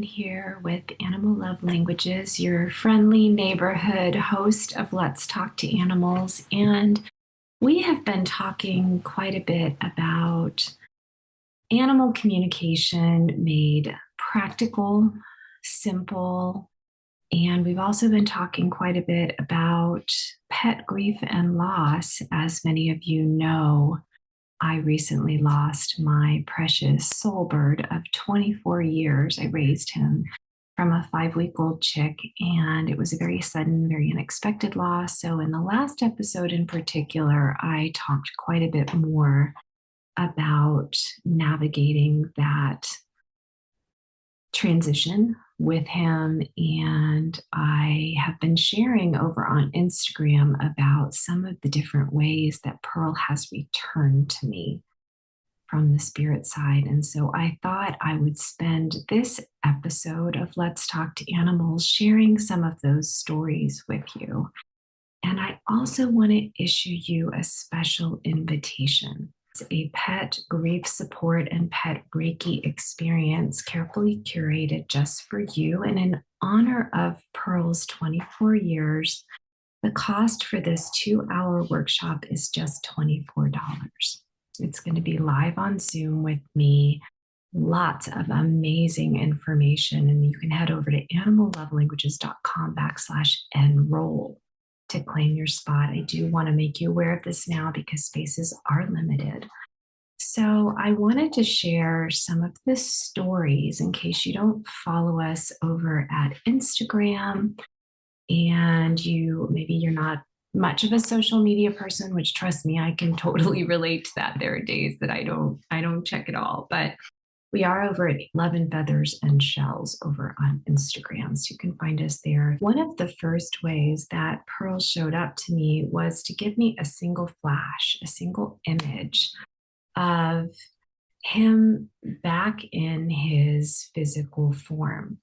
here with Animal Love Languages, your friendly neighborhood host of Let's Talk to Animals. And we have been talking quite a bit about animal communication made practical, simple, and we've also been talking quite a bit about pet grief and loss. As many of you know, I recently lost my precious soulbird of 24 years. I raised him from a 5-week-old chick, and it was a very sudden, very unexpected loss. So in the last episode in particular, I talked quite a bit more about navigating that transition with him, and I have been sharing over on Instagram about some of the different ways that Pearl has returned to me from the spirit side. And so I thought I would spend this episode of Let's Talk to Animals sharing some of those stories with you. And I also want to issue you a special invitation. It's a pet grief support and pet Reiki experience carefully curated just for you. And in honor of Pearl's 24 years, the cost for this 2-hour workshop is just $24. It's going to be live on Zoom with me. Lots of amazing information. And you can head over to animallovelanguages.com/enroll to claim your spot. I do want to make you aware of this now because spaces are limited. So I wanted to share some of the stories in case you don't follow us over at Instagram and you're not much of a social media person, which trust me, I can totally relate to that. There are days that I don't check it all, but we are over at Love and Feathers and Shells over on Instagram, so you can find us there. One of the first ways that Pearl showed up to me was to give me a single flash, a single image of him back in his physical form.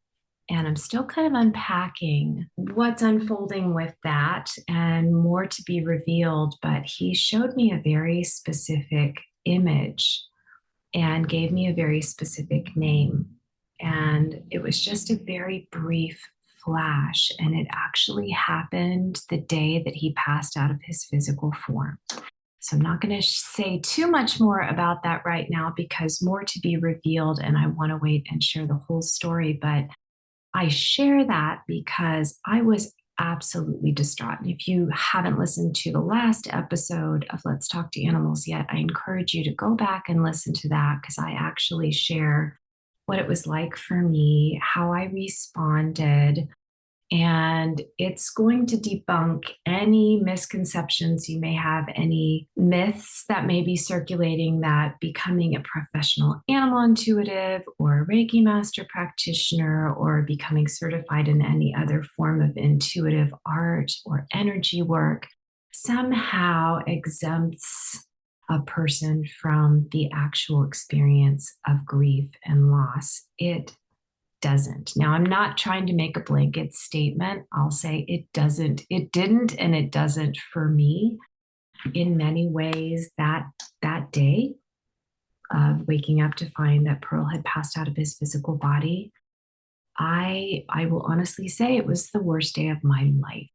And I'm still kind of unpacking what's unfolding with that and more to be revealed, but he showed me a very specific image and gave me a very specific name. And it was just a very brief flash, and it actually happened the day that he passed out of his physical form. So I'm not going to say too much more about that right now because more to be revealed, and I want to wait and share the whole story. But I share that because I was absolutely distraught. And if you haven't listened to the last episode of Let's Talk to Animals yet, I encourage you to go back and listen to that because I actually share what it was like for me, how I responded, and it's going to debunk any misconceptions you may have, any myths that may be circulating that becoming a professional animal intuitive or a Reiki master practitioner or becoming certified in any other form of intuitive art or energy work somehow exempts a person from the actual experience of grief and loss. It doesn't. Now, I'm not trying to make a blanket statement. I'll say it doesn't, it didn't, and it doesn't for me. In many ways, that day of waking up to find that Pearl had passed out of his physical body, I will honestly say it was the worst day of my life.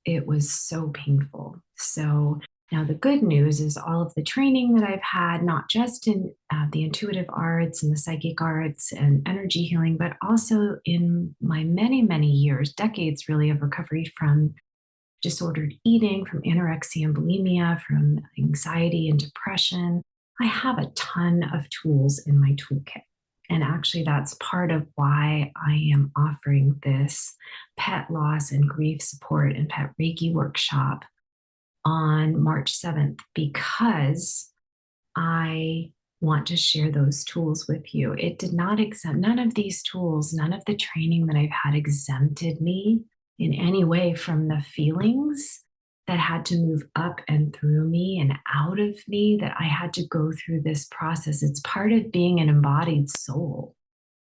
It was so painful. So now the good news is all of the training that I've had, not just in the intuitive arts and the psychic arts and energy healing, but also in my many, many years, decades really, of recovery from disordered eating, from anorexia and bulimia, from anxiety and depression. I have a ton of tools in my toolkit. And actually, that's part of why I am offering this pet loss and grief support and pet Reiki workshop on March 7th, because I want to share those tools with you. It did not exempt, none of these tools, none of the training that I've had exempted me in any way from the feelings that had to move up and through me and out of me, that I had to go through this process. It's part of being an embodied soul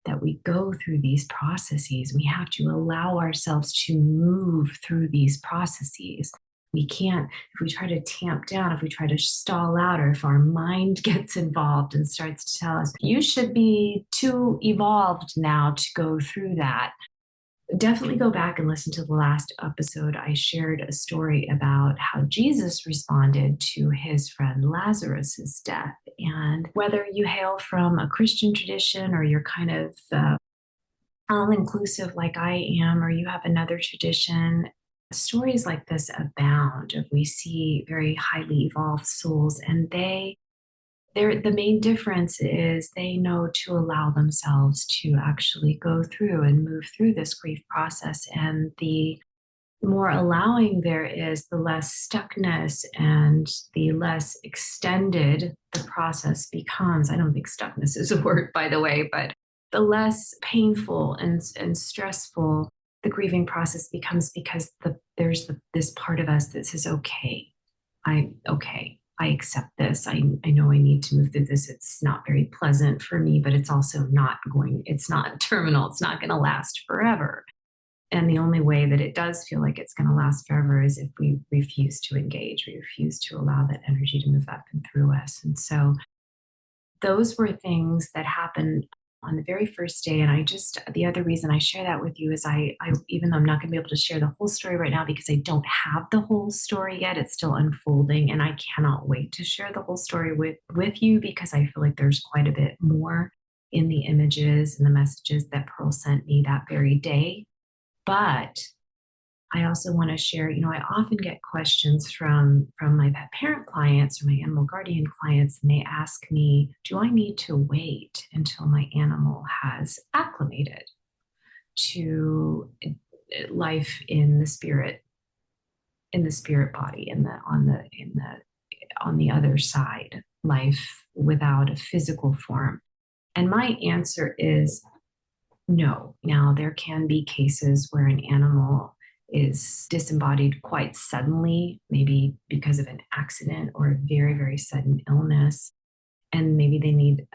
that we go through these processes. We have to allow ourselves to move through these processes. We can't, if we try to tamp down, if we try to stall out, or if our mind gets involved and starts to tell us, you should be too evolved now to go through that. Definitely go back and listen to the last episode. I shared a story about how Jesus responded to his friend Lazarus's death. And whether you hail from a Christian tradition, or you're kind of all inclusive like I am, or you have another tradition, stories like this abound. Of we see very highly evolved souls, and the main difference is they know to allow themselves to actually go through and move through this grief process. And the more allowing there is, the less stuckness and the less extended the process becomes. I don't think stuckness is a word, by the way, but the less painful and stressful the grieving process becomes, because there's this part of us that says, okay, I'm okay. I accept this. I know I need to move through this. It's not very pleasant for me, but it's also it's not terminal. It's not going to last forever. And the only way that it does feel like it's going to last forever is if we refuse to engage, we refuse to allow that energy to move up and through us. And so those were things that happened on the very first day. And the other reason I share that with you is I even though I'm not going to be able to share the whole story right now because I don't have the whole story yet, it's still unfolding. And I cannot wait to share the whole story with you, because I feel like there's quite a bit more in the images and the messages that Pearl sent me that very day. But I also want to share, I often get questions from my pet parent clients or my animal guardian clients, and they ask me, do I need to wait until my animal has acclimated to life in the spirit body, on the other side, life without a physical form? And my answer is no. Now, there can be cases where an animal is disembodied quite suddenly, maybe because of an accident or a very, very sudden illness, and maybe they need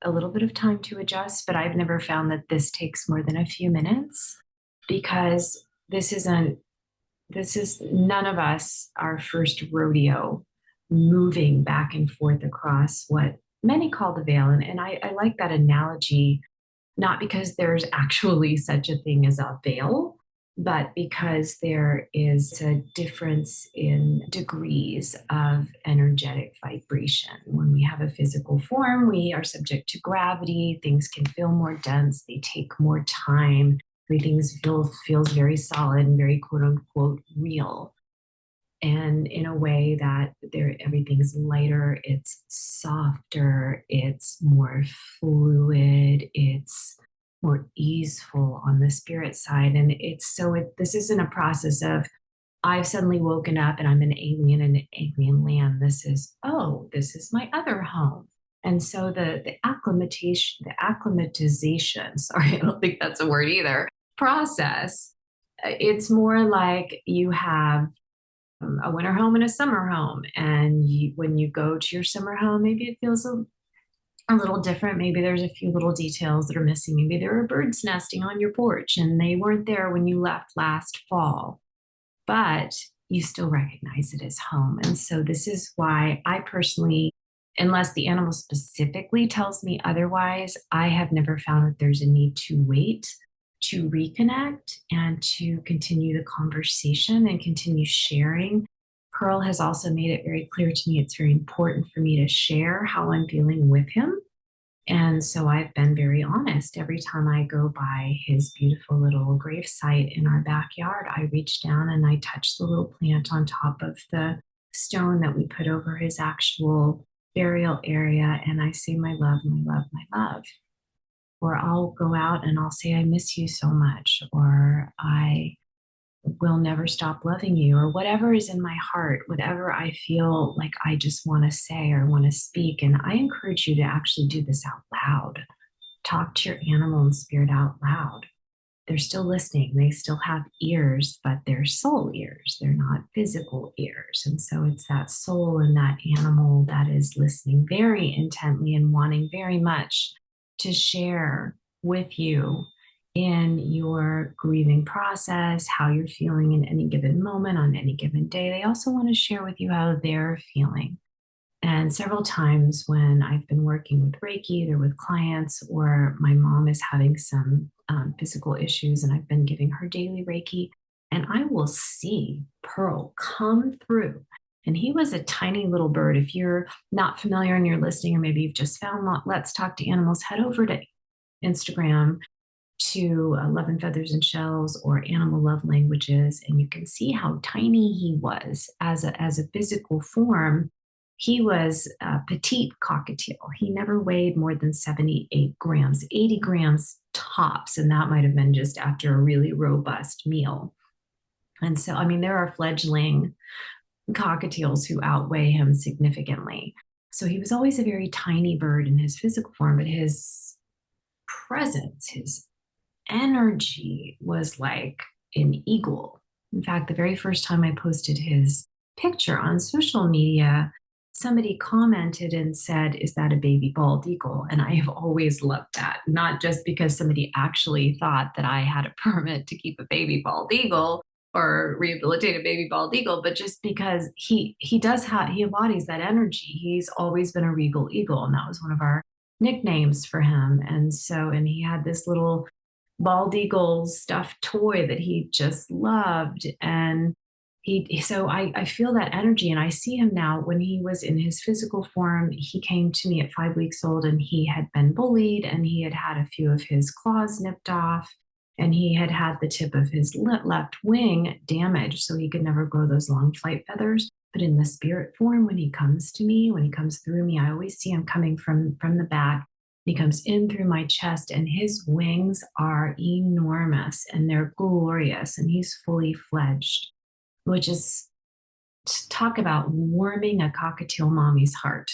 a little bit of time to adjust. But I've never found that this takes more than a few minutes, because this is none of us our first rodeo moving back and forth across what many call the veil. And I like that analogy, not because there's actually such a thing as a veil, but because there is a difference in degrees of energetic vibration. When we have a physical form, we are subject to gravity. Things can feel more dense. They take more time. Everything feels very solid and very quote unquote real. And in a way that everything's lighter, it's softer, it's more fluid, it's more easeful on the spirit side. And this isn't a process of I've suddenly woken up and I'm an alien in an alien land. This is my other home. And so the acclimatization, sorry, I don't think that's a word either, process, it's more like you have a winter home and a summer home. And when you go to your summer home, maybe it feels a little different. Maybe there's a few little details that are missing. Maybe there are birds nesting on your porch and they weren't there when you left last fall, but you still recognize it as home. And so this is why I personally, unless the animal specifically tells me otherwise, I have never found that there's a need to wait to reconnect and to continue the conversation and continue sharing. Pearl has also made it very clear to me it's very important for me to share how I'm feeling with him. And so I've been very honest. Every time I go by his beautiful little grave site in our backyard, I reach down and I touch the little plant on top of the stone that we put over his actual burial area. And I say, my love, my love, my love. Or I'll go out and I'll say, I miss you so much, or I will never stop loving you, or whatever is in my heart, whatever I feel like I just want to say or want to speak. And I encourage you to actually do this out loud. Talk to your animal and spirit out loud. They're still listening. They still have ears, but they're soul ears. They're not physical ears. And so it's that soul and that animal that is listening very intently and wanting very much to share with you in your grieving process, how you're feeling in any given moment on any given day. They also want to share with you how they're feeling. And several times when I've been working with Reiki, either with clients or my mom is having some physical issues, and I've been giving her daily Reiki, and I will see Pearl come through. And he was a tiny little bird. If you're not familiar and you're listening, or maybe you've just found Let's Talk to Animals, head over to Instagram to Love and Feathers and Shells or Animal Love Languages, and you can see how tiny he was as a physical form. He was a petite cockatiel. He never weighed more than 78 grams, 80 grams tops, and that might have been just after a really robust meal. And so, I mean, there are fledgling cockatiels who outweigh him significantly. So he was always a very tiny bird in his physical form, but his presence, his energy was like an eagle. In fact, the very first time I posted his picture on social media, somebody commented and said, "Is that a baby bald eagle?" And I have always loved that, not just because somebody actually thought that I had a permit to keep a baby bald eagle or rehabilitate a baby bald eagle, but just because he embodies that energy. He's always been a regal eagle, and that was one of our nicknames for him. And he had this little bald eagle stuffed toy that he just loved. And I feel that energy, and I see him now. When he was in his physical form, he came to me at 5 weeks old, and he had been bullied, and he had had a few of his claws nipped off, and he had had the tip of his left wing damaged, so he could never grow those long flight feathers. But in the spirit form, when he comes to me, when he comes through me, I always see him coming from the back. He comes in through my chest, and his wings are enormous and they're glorious, and he's fully fledged, which is, talk about warming a cockatiel mommy's heart.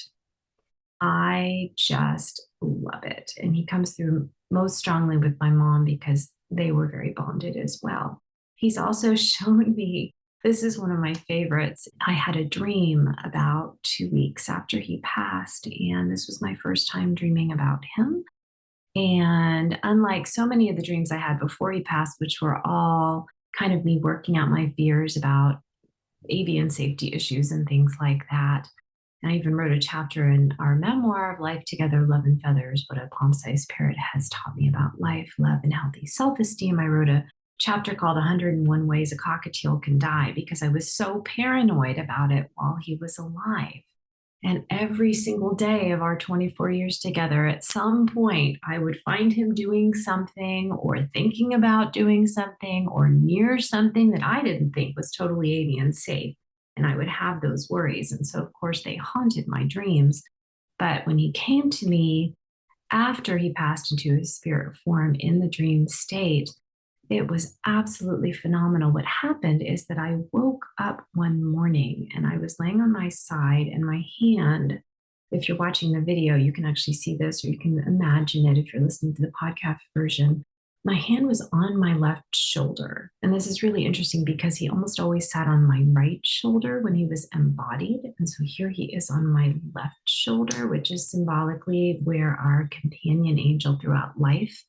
I just love it. And he comes through most strongly with my mom because they were very bonded as well. He's also shown me, this is one of my favorites. I had a dream about 2 weeks after he passed, and this was my first time dreaming about him. And unlike so many of the dreams I had before he passed, which were all kind of me working out my fears about avian safety issues and things like that. And I even wrote a chapter in our memoir of Life Together, Love and Feathers, what a palm-sized parrot has taught me about life, love, and healthy self-esteem. I wrote a chapter called 101 Ways a Cockatiel Can Die because I was so paranoid about it while he was alive. And every single day of our 24 years together, at some point, I would find him doing something or thinking about doing something or near something that I didn't think was totally avian safe. And I would have those worries. And so, of course, they haunted my dreams. But when he came to me after he passed into his spirit form in the dream state, it was absolutely phenomenal. What happened is that I woke up one morning and I was laying on my side, and my hand, if you're watching the video, you can actually see this, or you can imagine it if you're listening to the podcast version. My hand was on my left shoulder. And this is really interesting because he almost always sat on my right shoulder when he was embodied. And so here he is on my left shoulder, which is symbolically where our companion angel throughout life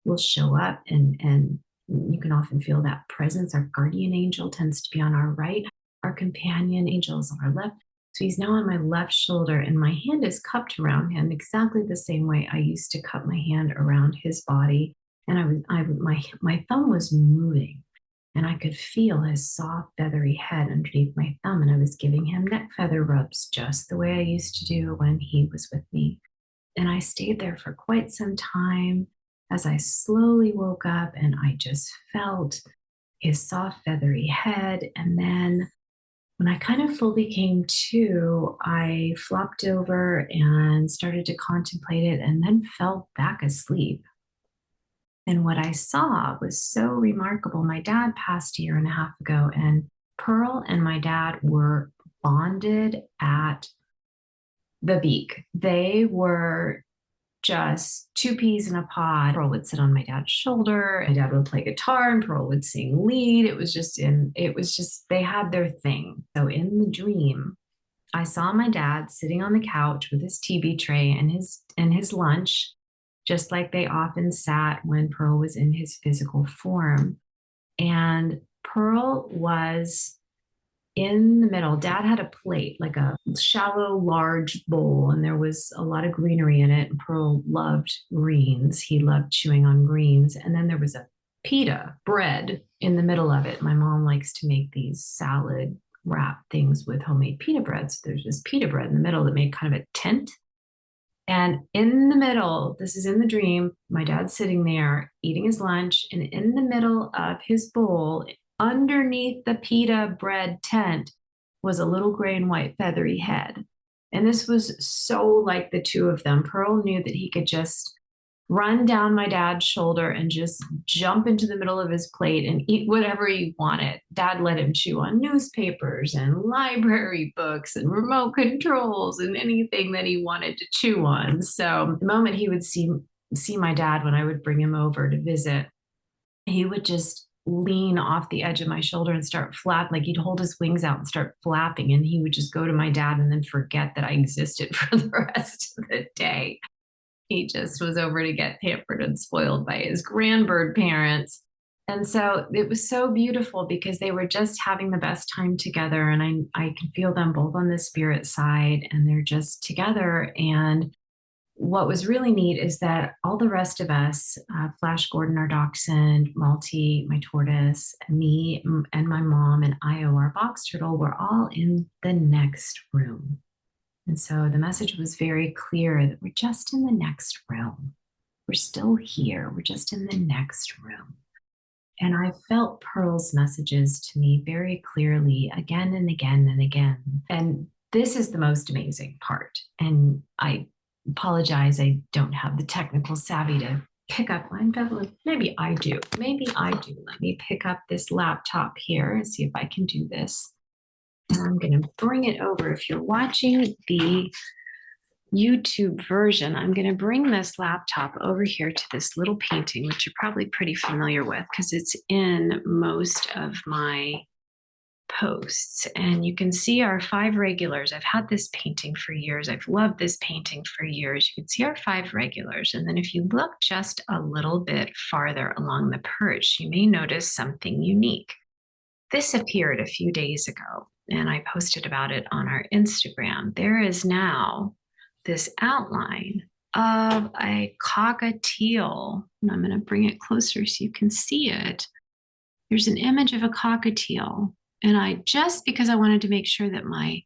will show up, and you can often feel that presence. Our guardian angel tends to be on our right. Our companion angel is on our left. So he's now on my left shoulder, and my hand is cupped around him exactly the same way I used to cup my hand around his body. And my thumb was moving, and I could feel his soft, feathery head underneath my thumb. And I was giving him neck feather rubs just the way I used to do when he was with me. And I stayed there for quite some time as I slowly woke up, and I just felt his soft, feathery head. And then when I kind of fully came to, I flopped over and started to contemplate it, and then fell back asleep. And what I saw was so remarkable. My dad passed a year and a half ago, and Pearl and my dad were bonded at the beak. They were just two peas in a pod. Pearl would sit on my dad's shoulder. My dad would play guitar and Pearl would sing lead. They had their thing. So in the dream, I saw my dad sitting on the couch with his TV tray and his lunch. just like they often sat when Pearl was in his physical form. And Pearl was in the middle. Dad had a plate, like a shallow, large bowl, and there was a lot of greenery in it. And Pearl loved greens. He loved chewing on greens. And then there was a pita bread in the middle of it. My mom likes to make these salad wrap things with homemade pita bread. So there's this pita bread in the middle that made kind of a tent. And in the middle, this is in the dream, my dad's sitting there eating his lunch, and in the middle of his bowl, underneath the pita bread tent, was a little gray and white feathery head. And this was so like the two of them. Pearl knew that he could just run down my dad's shoulder and just jump into the middle of his plate and eat whatever he wanted. Dad let him chew on newspapers and library books and remote controls and anything that he wanted to chew on. So the moment he would see my dad when I would bring him over to visit, he would just lean off the edge of my shoulder and start flapping, like he'd hold his wings out and start flapping, and he would just go to my dad and then forget that I existed for the rest of the day. He just was over to get pampered and spoiled by his grandbird parents. And so it was so beautiful because they were just having the best time together. And I can feel them both on the spirit side, and they're just together. And what was really neat is that all the rest of us, Flash Gordon, our dachshund, Malty, my tortoise, me, and my mom, and Io, our box turtle, were all in the next room. And so the message was very clear that we're just in the next room. We're still here. We're just in the next room. And I felt Pearl's messages to me very clearly again and again and again. And this is the most amazing part. And I apologize, I don't have the technical savvy to pick up. Maybe I do. Maybe I do. Let me pick up this laptop here and see if I can do this. And I'm going to bring it over. If you're watching the YouTube version, I'm going to bring this laptop over here to this little painting, which you're probably pretty familiar with because it's in most of my posts. And you can see our 5 regulars. I've had this painting for years. I've loved this painting for years. You can see our 5 regulars. And then if you look just a little bit farther along the perch, you may notice something unique. This appeared a few days ago, and I posted about it on our Instagram. There is now this outline of a cockatiel. And I'm going to bring it closer so you can see it. There's an image of a cockatiel. And just because I wanted to make sure that my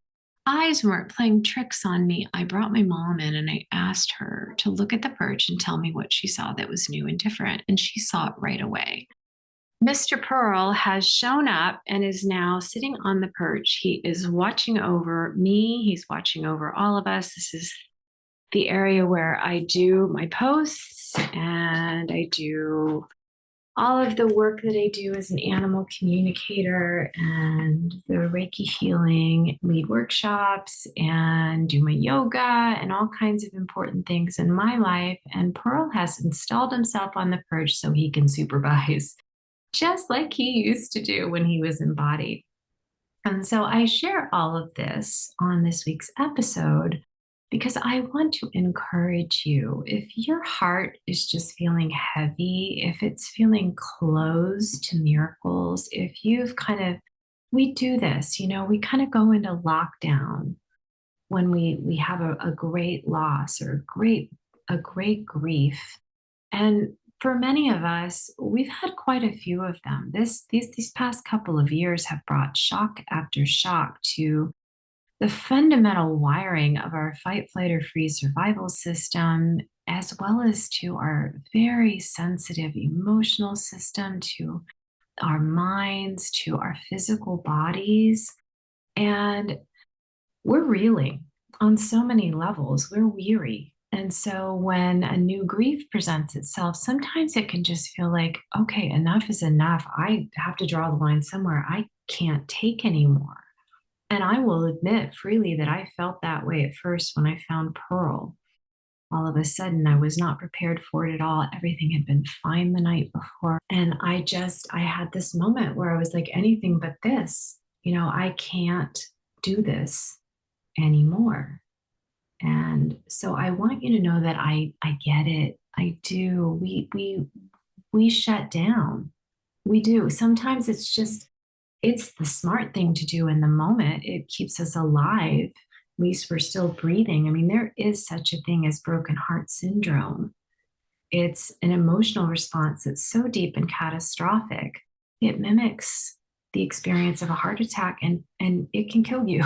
eyes weren't playing tricks on me, I brought my mom in and I asked her to look at the perch and tell me what she saw that was new and different. And she saw it right away. Mr. Pearl has shown up and is now sitting on the perch. He is watching over me. He's watching over all of us. This is the area where I do my posts and I do all of the work that I do as an animal communicator and the Reiki healing, lead workshops, and do my yoga and all kinds of important things in my life. And Pearl has installed himself on the perch so he can supervise, just like he used to do when he was embodied. And so I share all of this on this week's episode because I want to encourage you. If your heart is just feeling heavy, if it's feeling closed to miracles, if you've we do this, we kind of go into lockdown when we have a great loss or a great grief. And for many of us, we've had quite a few of them. These past couple of years have brought shock after shock to the fundamental wiring of our fight, flight, or freeze survival system, as well as to our very sensitive emotional system, to our minds, to our physical bodies. And we're reeling on so many levels. We're weary. And so when a new grief presents itself, sometimes it can just feel like, okay, enough is enough. I have to draw the line somewhere. I can't take anymore. And I will admit freely that I felt that way at first when I found Pearl. All of a sudden, I was not prepared for it at all. Everything had been fine the night before. And I had this moment where I was like, anything but this. I can't do this anymore. And so I want you to know that I get it. I do. We shut down. We do. Sometimes it's the smart thing to do in the moment. It keeps us alive. At least we're still breathing. I mean, there is such a thing as broken heart syndrome. It's an emotional response that's so deep and catastrophic. It mimics the experience of a heart attack and it can kill you.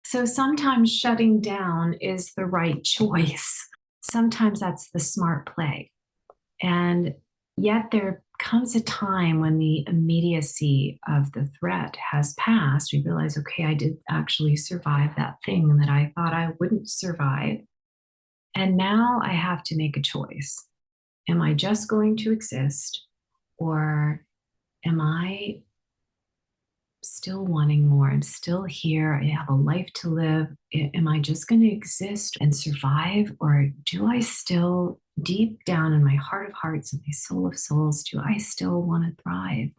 So sometimes shutting down is the right choice. Sometimes that's the smart play. And yet there comes a time when the immediacy of the threat has passed. We realize, okay, I did actually survive that thing that I thought I wouldn't survive. And now I have to make a choice. Am I just going to exist, or am I still wanting more? I'm still here. I have a life to live. Am I just going to exist and survive? Or do I still, deep down in my heart of hearts and my soul of souls, do I still want to thrive?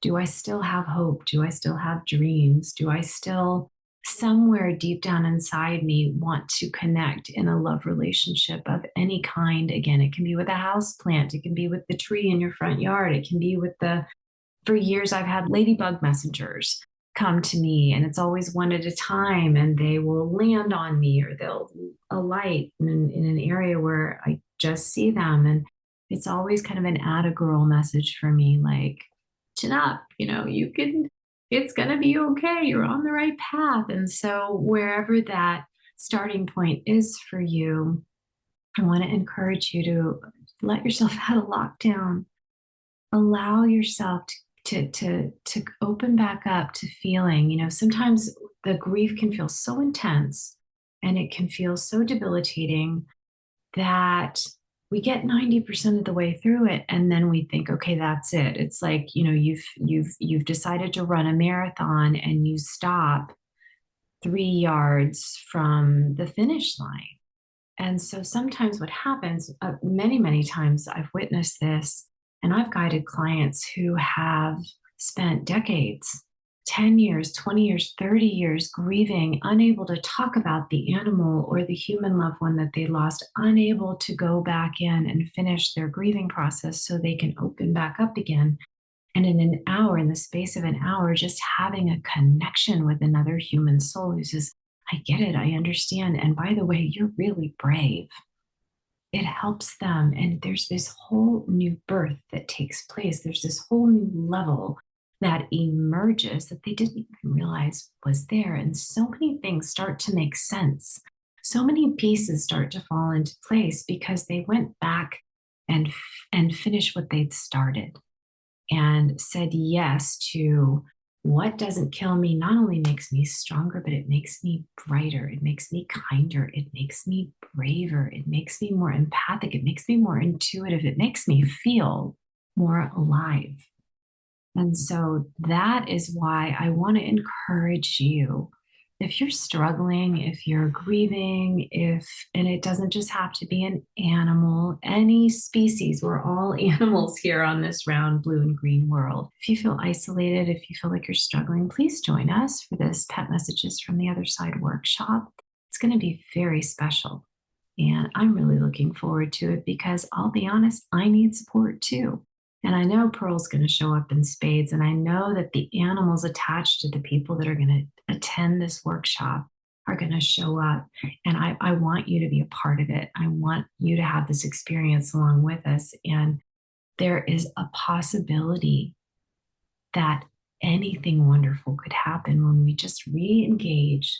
Do I still have hope? Do I still have dreams? Do I still, somewhere deep down inside me, want to connect in a love relationship of any kind? Again, it can be with a house plant, it can be with the tree in your front yard, it can be with the, for years I've had ladybug messengers come to me, and it's always one at a time, and they will land on me or they'll alight in an area where I just see them. And it's always kind of an atta girl message for me, like, chin up, you can, it's going to be okay. You're on the right path. And so, wherever that starting point is for you, I want to encourage you to let yourself out of lockdown. Allow yourself to open back up to feeling. Sometimes the grief can feel so intense and it can feel so debilitating that we get 90% of the way through it and then we think, okay, that's it. It's like, you've decided to run a marathon and you stop 3 yards from the finish line. And so sometimes what happens, many times I've witnessed this, and I've guided clients who have spent decades, 10 years, 20 years, 30 years grieving, unable to talk about the animal or the human loved one that they lost, unable to go back in and finish their grieving process so they can open back up again. And in an hour, in the space of an hour, just having a connection with another human soul who says, I get it, I understand. And by the way, you're really brave. It helps them. And there's this whole new birth that takes place. There's this whole new level that emerges that they didn't even realize was there. And so many things start to make sense. So many pieces start to fall into place because they went back and finished what they'd started and said yes to what doesn't kill me. Not only makes me stronger, but it makes me brighter. It makes me kinder. It makes me braver. It makes me more empathic. It makes me more intuitive. It makes me feel more alive. And so that is why I want to encourage you. If you're struggling, if you're grieving, and it doesn't just have to be an animal, any species, we're all animals here on this round blue and green world. If you feel isolated, if you feel like you're struggling, please join us for this Pet Messages from the Other Side workshop. It's going to be very special. And I'm really looking forward to it because I'll be honest, I need support too. And I know Pearl's going to show up in spades. And I know that the animals attached to the people that are going to attend this workshop are going to show up. And I want you to be a part of it. I want you to have this experience along with us. And there is a possibility that anything wonderful could happen when we just re-engage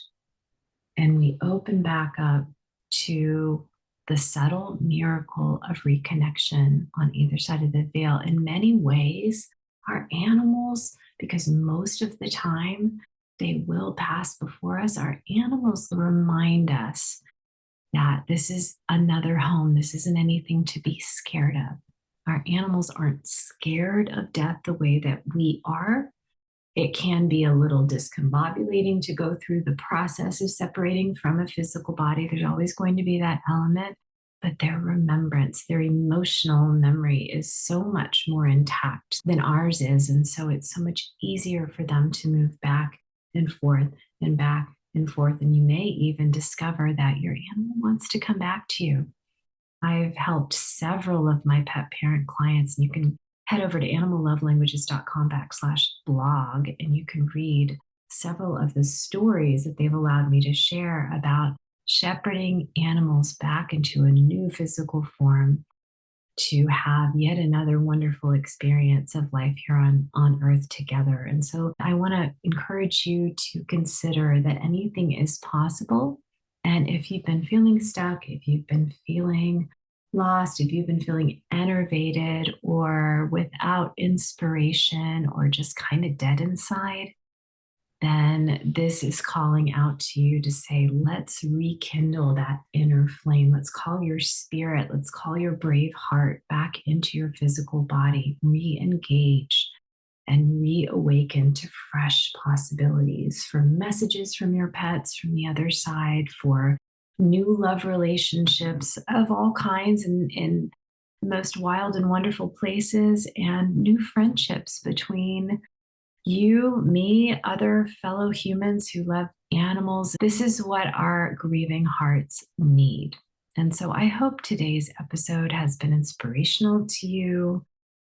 and we open back up to the subtle miracle of reconnection on either side of the veil. In many ways, our animals, because most of the time they will pass before us, our animals remind us that this is another home. This isn't anything to be scared of. Our animals aren't scared of death the way that we are. It can be a little discombobulating to go through the process of separating from a physical body. There's always going to be that element, but their remembrance, their emotional memory is so much more intact than ours is. And so it's so much easier for them to move back and forth and back and forth. And you may even discover that your animal wants to come back to you. I've helped several of my pet parent clients, and you can head over to animallovelanguages.com/blog and you can read several of the stories that they've allowed me to share about shepherding animals back into a new physical form to have yet another wonderful experience of life here on earth together. And so I want to encourage you to consider that anything is possible. And if you've been feeling stuck, if you've been feeling lost, if you've been feeling enervated or without inspiration or just kind of dead inside, then this is calling out to you to say, let's rekindle that inner flame. Let's call your spirit, let's call your brave heart back into your physical body, re engage and reawaken to fresh possibilities for messages from your pets from the other side, for new love relationships of all kinds and in the most wild and wonderful places, and new friendships between you, me, other fellow humans who love animals. This is what our grieving hearts need. And so I hope today's episode has been inspirational to you.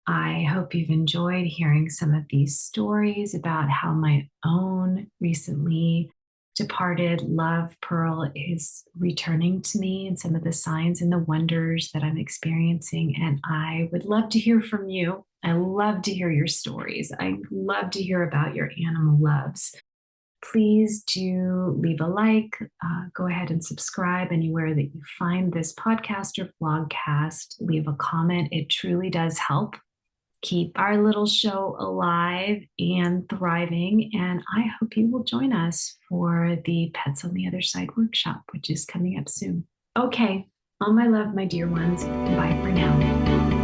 I hope you've enjoyed hearing some of these stories about how my own recently departed love pearl is returning to me and some of the signs and the wonders that I'm experiencing. And I would love to hear from you. I love to hear your stories. I love to hear about your animal loves. Please do leave a like, go ahead and subscribe anywhere that you find this podcast or vlogcast. Leave a comment. It truly does help keep our little show alive and thriving. And I hope you will join us for the Pets on the Other Side workshop, which is coming up soon. Okay, all my love, my dear ones. Bye for now.